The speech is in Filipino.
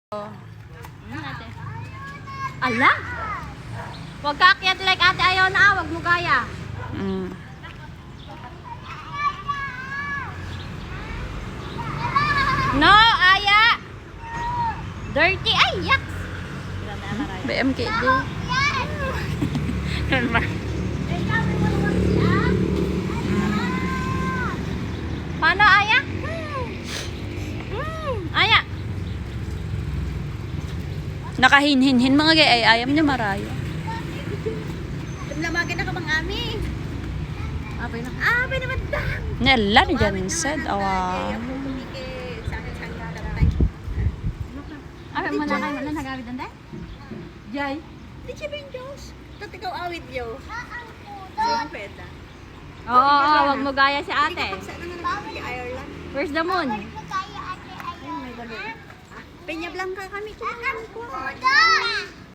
Ate. Ala? Huwag ka akyat like ate, ayaw na, huwag mo gaya. No, Aya! Dirty, ay, yucks! BMKD. Paano, Aya? Aya! Nakahinhinhin mga gay ay ayam niya marayo. Lamagin na ka bang ami? Apay naman dam! Nella ni dyan said, awa. Apay mo na kayo, nagawid na Jay? Di siya ba yung Diyos? Ito ikaw awit yo. Saan pwede? Oo, huwag mo gaya si ate. Saan na naman kay Ireland? Where's the moon? Peña Blanca kami. Kailangan ko.